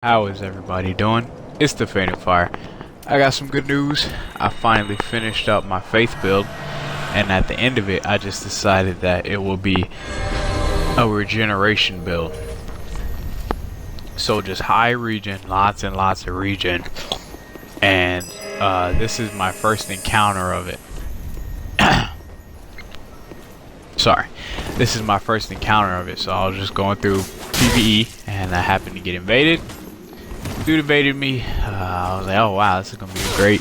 How is everybody doing? It's the Faint of Fire. I got some good news. I finally finished up my faith build, and at the end of it I just decided that it will be a regeneration build. So just high regen, lots and lots of regen, and this is my first encounter of it. Sorry, this is my first encounter of it. So I was just going through PvE and I happened to get invaded. Dude invaded me. I was like, oh wow, this is gonna be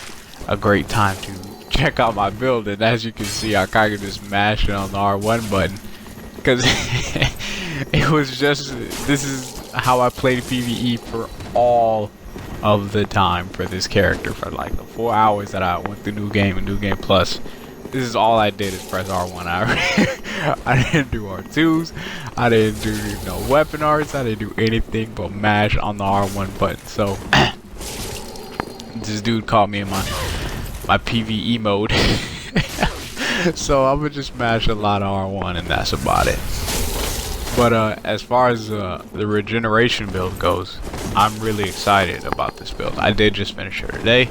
a great time to check out my build. And as you can see, I kind of just mashed it on the R1 button because it was just, this is how I played PvE for all of the time for this character, for like the 4 hours that I went through New Game and New Game Plus. This is all I did is press R1. I didn't do R2s. I didn't do no weapon arts. I didn't do anything but mash on the R1 button. So this dude caught me in my PvE mode. So I'm gonna just mash a lot of R1 and that's about it. But as far as the regeneration build goes, I'm really excited about this build. I did just finish it today.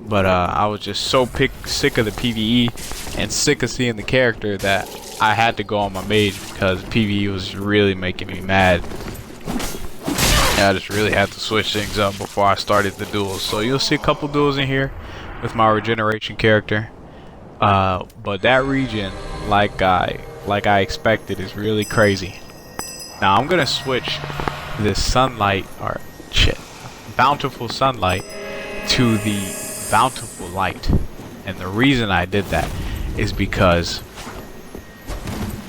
But I was just so sick of the PvE and sick of seeing the character that I had to go on my mage because PvE was really making me mad. And I just really had to switch things up before I started the duels. So you'll see a couple duels in here with my regeneration character. But that regen, like I expected, is really crazy. Now I'm gonna switch this sunlight, or shit, bountiful sunlight, to the bountiful light. And the reason I did that is because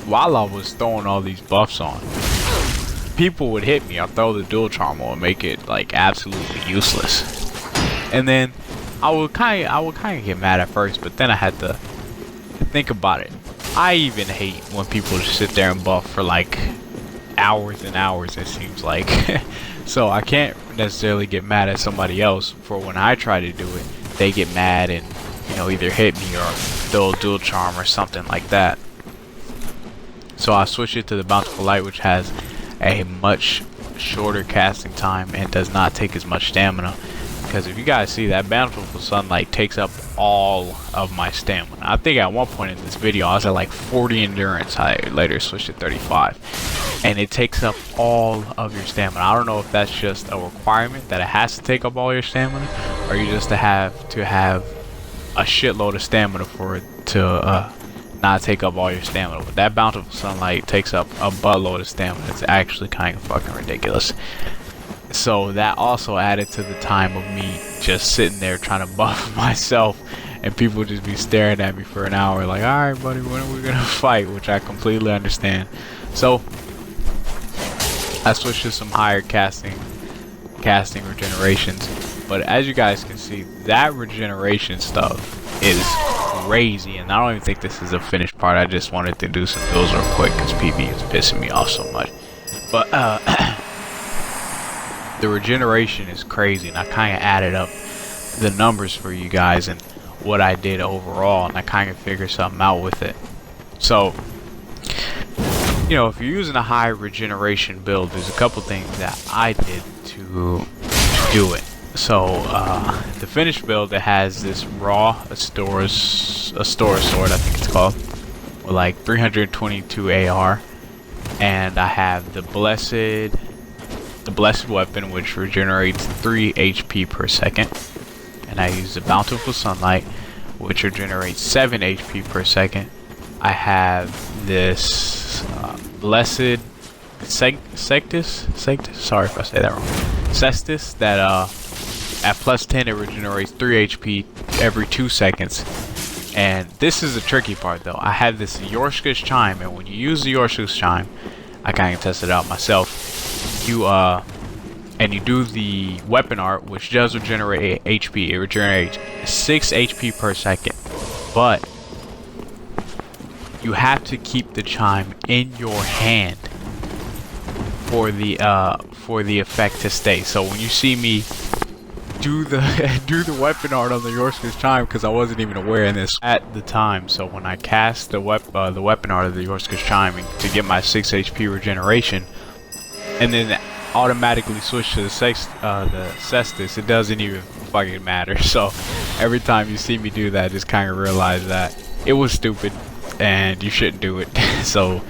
while I was throwing all these buffs on, people would hit me. I'd throw the dual charm and make it like absolutely useless. And then I would kind of get mad at first, but then I had to think about it. I even hate when people just sit there and buff for like hours and hours, it seems like. So I can't necessarily get mad at somebody else for when I try to do it. They get mad and, you know, either hit me or throw a dual charm or something like that. So I switched it to the bountiful light, which has a much shorter casting time and does not take as much stamina. Because if you guys see, that bountiful sunlight takes up all of my stamina. I think at one point in this video I was at like 40 endurance. I later switched to 35. And it takes up all of your stamina. I don't know if that's just a requirement that it has to take up all your stamina, or you just have a shitload of stamina for it to not take up all your stamina. But that bountiful sunlight takes up a buttload of stamina. It's actually kind of fucking ridiculous. So that also added to the time of me just sitting there trying to buff myself, and people just be staring at me for an hour like, alright buddy, when are we gonna fight? Which I completely understand. So I switched to some higher casting regenerations. But as you guys can see, that regeneration stuff is crazy, and I don't even think this is a finished part. I just wanted to do some builds real quick because PvE is pissing me off so much. But the regeneration is crazy, and I kind of added up the numbers for you guys and what I did overall, and I kind of figured something out with it. So, you know, if you're using a high regeneration build, there's a couple things that I did to do it. So the finished build, that has this raw Astora sword, I think it's called, with like 322 AR, and I have the blessed weapon, which regenerates 3 HP per second, and I use the bountiful sunlight, which regenerates 7 HP per second. I have this blessed Sectus, sorry if I say that wrong, Cestus, that at plus 10 it regenerates 3 HP every 2 seconds. And this is the tricky part though. I have this Yorshka's chime, and when you use the Yorshka's chime, I kind of tested it out myself, and you do the weapon art, which does regenerate HP. It regenerates 6 HP per second, but you have to keep the chime in your hand for the effect to stay. So when you see me do the weapon art on the Yorshka's chime, because I wasn't even aware of this at the time. So when I cast the weapon art of the Yorshka's chime to get my 6 HP regeneration, and then automatically switch to the Cestus, it doesn't even fucking matter. So every time you see me do that, just kind of realize that it was stupid and you shouldn't do it. So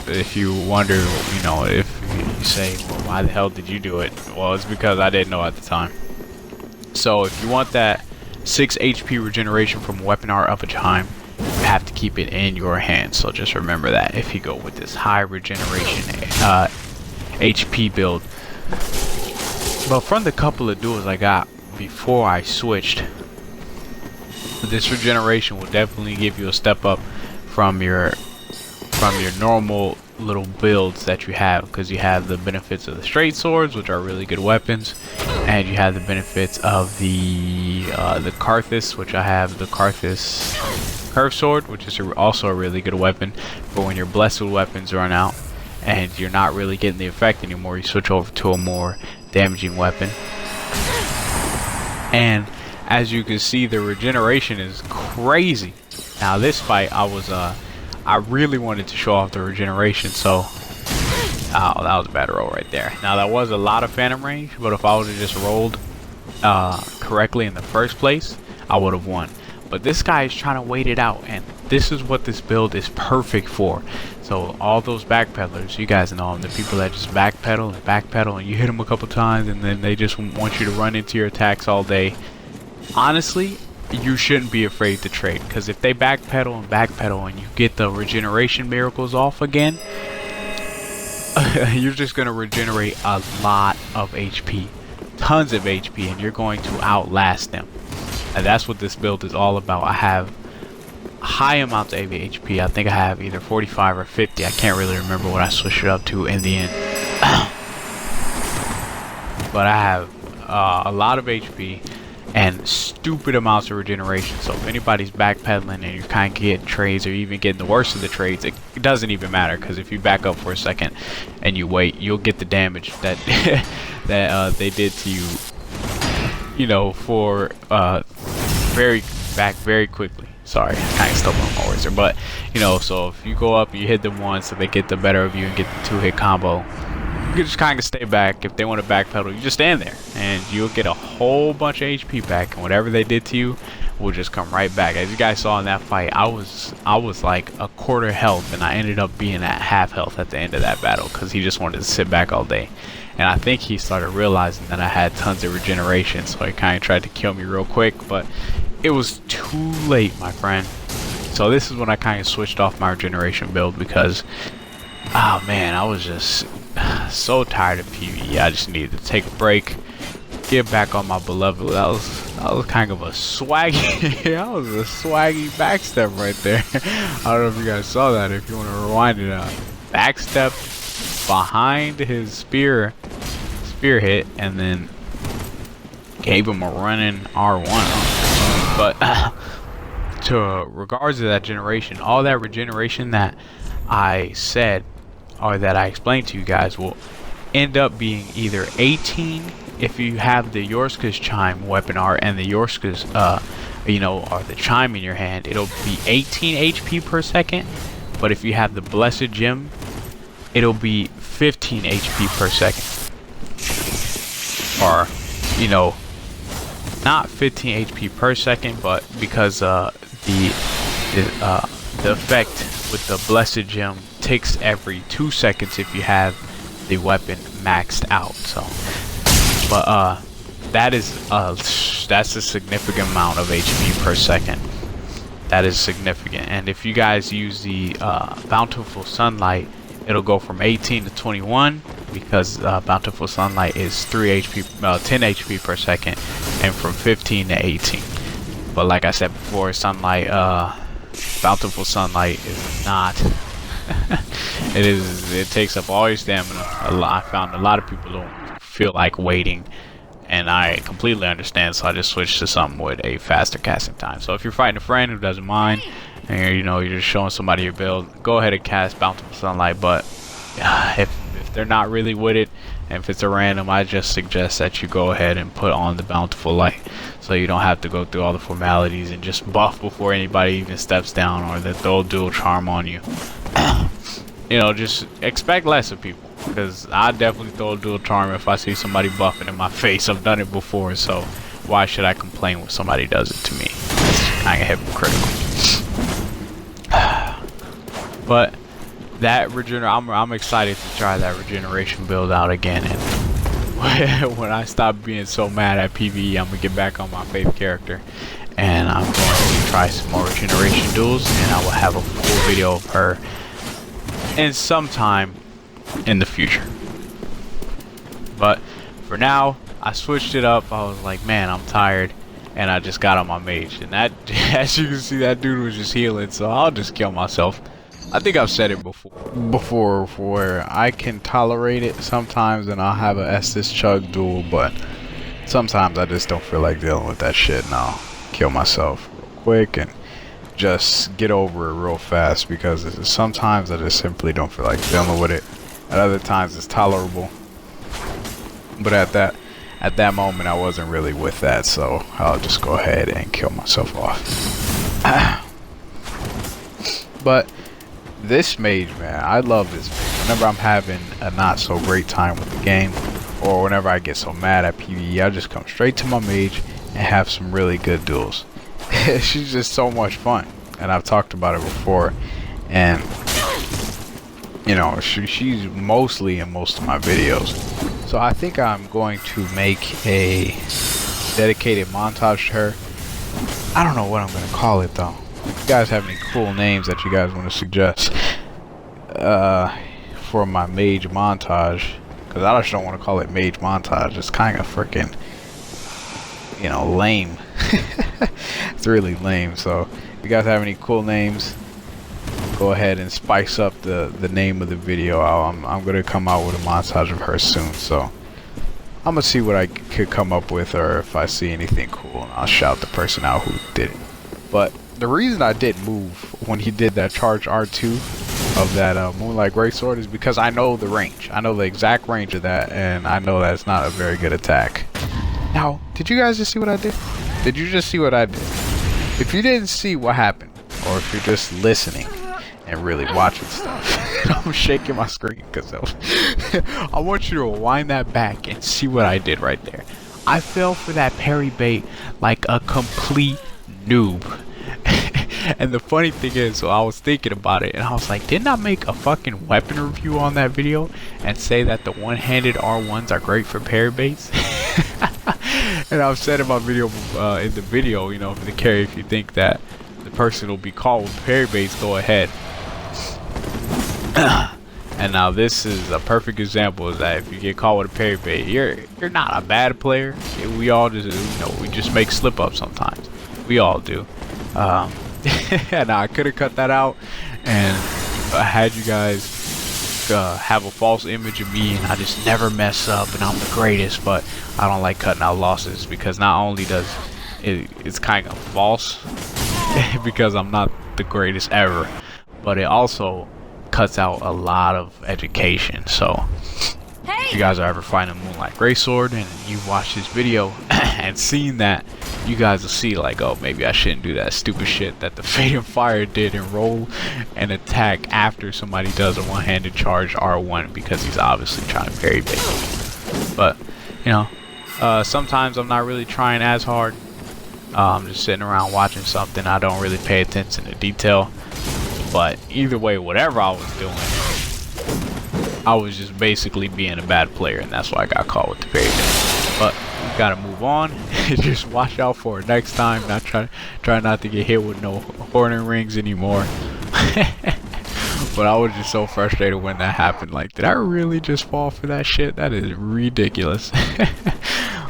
if you wonder, you know, if you say, well, why the hell did you do it? Well, it's because I didn't know at the time. So if you want that 6 HP regeneration from weapon art of a chime, you have to keep it in your hand. So just remember that if you go with this high regeneration HP build. But from the couple of duels I got before I switched, this regeneration will definitely give you a step up from your normal little builds that you have, because you have the benefits of the straight swords, which are really good weapons, and you have the benefits of the Karthus, which I have the Karthus curved sword, which is also a really good weapon for when your blessed weapons run out and you're not really getting the effect anymore. You switch over to a more damaging weapon. And as you can see, the regeneration is crazy. Now this fight, I really wanted to show off the regeneration, so that was a bad roll right there. Now that was a lot of phantom range, but if I would have just rolled correctly in the first place, I would have won. But this guy is trying to wait it out, and this is what this build is perfect for. So all those backpedalers, you guys know them, the people that just backpedal and you hit them a couple times and then they just want you to run into your attacks all day. Honestly, you shouldn't be afraid to trade, because if they backpedal and you get the regeneration miracles off again, you're just going to regenerate a lot of HP, tons of HP, and you're going to outlast them. And that's what this build is all about. I have high amounts of HP. I think I have either 45 or 50. I can't really remember what I switched it up to in the end. But I have a lot of HP and stupid amounts of regeneration. So if anybody's backpedaling and you're kind of getting trades, or even getting the worst of the trades, it doesn't even matter, because if you back up for a second and you wait, you'll get the damage that they did to you, you know, for very quickly. Sorry, I kind of stumbled on my words there, but you know, so if you go up and you hit them once, so they get the better of you and get the 2-hit combo, you can just kind of stay back. If they want to backpedal, you just stand there and you'll get a whole bunch of HP back, and whatever they did to you will just come right back. As you guys saw in that fight, I was like a quarter health, and I ended up being at half health at the end of that battle, because he just wanted to sit back all day. And I think he started realizing that I had tons of regeneration, so he kind of tried to kill me real quick, but it was too late, my friend. So this is when I kind of switched off my regeneration build, because oh man, I was just so tired of PvE. I just needed to take a break, get back on my beloved. That was kind of a swaggy that was a swaggy backstep right there. I don't know if you guys saw that. If you want to rewind it, backstep behind his spear hit, and then gave him a running R1. But to regards to that generation, all that regeneration that I said, or that I explained to you guys, will end up being either 18 if you have the Yorska's chime weapon art and the Yorska's you know, or the chime in your hand. It'll be 18 HP per second, but if you have the blessed gem, it'll be 15 HP per second. Or, you know, not 15 HP per second, but because the effect with the blessed gem ticks every 2 seconds if you have the weapon maxed out. So, but that's a significant amount of HP per second. That is significant. And if you guys use the bountiful sunlight, it'll go from 18 to 21, because bountiful sunlight is 10 HP per second, and from 15 to 18. But like I said before, sunlight, bountiful sunlight is not it takes up all your stamina. I found a lot of people don't feel like waiting, and I completely understand, so I just switched to something with a faster casting time. So if you're fighting a friend who doesn't mind, and you know, you're just showing somebody your build, go ahead and cast bountiful sunlight. But if they're not really with it, and if it's a random, I just suggest that you go ahead and put on the bountiful light, so you don't have to go through all the formalities and just buff before anybody even steps down, or that they'll dual charm on you. you know, just expect less of people. Because I definitely throw a dual charm if I see somebody buffing in my face. I've done it before, so why should I complain when somebody does it to me? It's kind of hypocritical. But that I'm excited to try that regeneration build out again. And when I stop being so mad at PvE, I'm gonna get back on my faith character, and I'm going to try some more regeneration duels, and I will have a full video of her in some time in the future. But for now, I switched it up. I was like, man, I'm tired, and I just got on my mage, and that, as you can see, that dude was just healing, so I'll just kill myself. I think I've said it before where I can tolerate it sometimes, and I'll have a Estus Chug duel, but sometimes I just don't feel like dealing with that shit, and I'll kill myself real quick and just get over it real fast, because sometimes I just simply don't feel like dealing with it. At other times it's tolerable, but at that moment I wasn't really with that, so I'll just go ahead and kill myself off. But this mage, man, I love this mage. Whenever I'm having a not so great time with the game, or whenever I get so mad at PvE, I just come straight to my mage and have some really good duels. She's just so much fun, and I've talked about it before, and you know, she's mostly in most of my videos. So I think I'm going to make a dedicated montage to her. I don't know what I'm going to call it though. If you guys have any cool names that you guys want to suggest for my mage montage, because I just don't want to call it mage montage. It's kind of freaking, you know, lame. It's really lame. So if you guys have any cool names, go ahead and spice up the name of the video. I'm gonna come out with a montage of her soon, so I'm gonna see what I could come up with, or if I see anything cool, and I'll shout the person out who did it. But the reason I didn't move when he did that charge R2 of that Moonlight Greatsword is because I know the range. I know the exact range of that, and I know that's not a very good attack. Now, did you guys just see what I did? Did you just see what I did? If you didn't see what happened, or if you're just listening and really watching stuff, I'm shaking my screen because I want you to rewind that back and see what I did right there. I fell for that parry bait like a complete noob. And the funny thing is, so I was thinking about it, and I was like, didn't I make a fucking weapon review on that video and say that the one-handed R1s are great for parry baits? And I've said in my video, you know, for the carry, if you think that the person will be caught with parry baits, go ahead. And now this is a perfect example, is that if you get caught with a parry bait, you're not a bad player. We all just, you know, we just make slip ups sometimes. We all do. And I could have cut that out, and I had you guys have a false image of me, and I just never mess up, and I'm the greatest. But I don't like cutting out losses, because not only does it's kind of false because I'm not the greatest ever, but it also cuts out a lot of education. So if you guys are ever finding Moonlight Greatsword and you watch this video and seen that, you guys will see like, oh, maybe I shouldn't do that stupid shit that the Fate and Fire did and roll and attack after somebody does a one-handed charge R1, because he's obviously trying to parry bait. But you know, sometimes I'm not really trying as hard. I'm just sitting around watching something. I don't really pay attention to detail. But either way, whatever I was doing, I was just basically being a bad player, and that's why I got caught with the parry bait. But we gotta move on. Just watch out for it next time. Not try not to get hit with no horning rings anymore. But I was just so frustrated when that happened. Like, did I really just fall for that shit? That is ridiculous.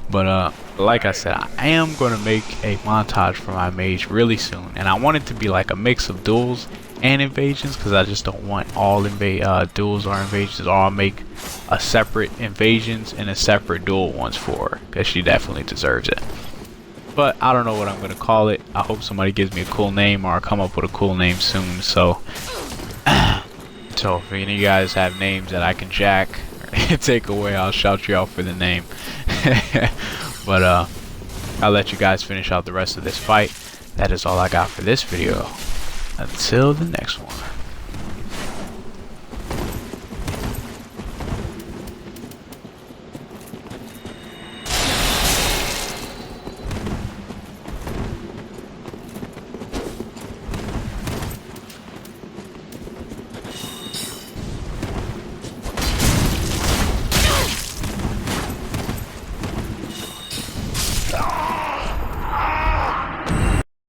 But like I said, I am going to make a montage for my mage really soon, and I want it to be like a mix of duels and invasions, because I just don't want all duels or invasions. Or I'll make a separate invasions and a separate duel ones for her, because she definitely deserves it. But I don't know what I'm going to call it. I hope somebody gives me a cool name, or I'll come up with a cool name soon. So if any of you guys have names that I can jack or take away, I'll shout you out for the name. But I'll let you guys finish out the rest of this fight. That is all I got for this video. Until the next one.